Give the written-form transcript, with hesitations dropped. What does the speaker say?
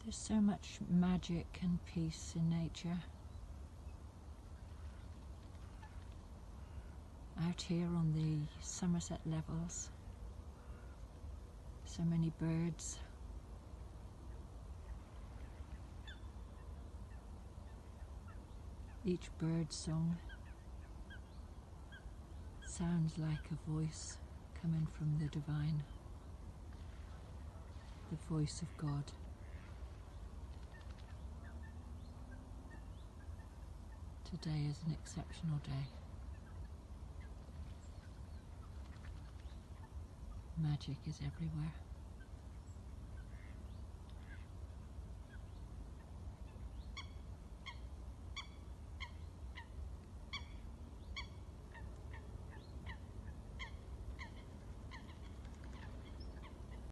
There's so much magic and peace in nature. Out here on the Somerset Levels, so many birds. Each bird song sounds like a voice coming from the divine, the voice of God. Today is an exceptional day. Magic is everywhere.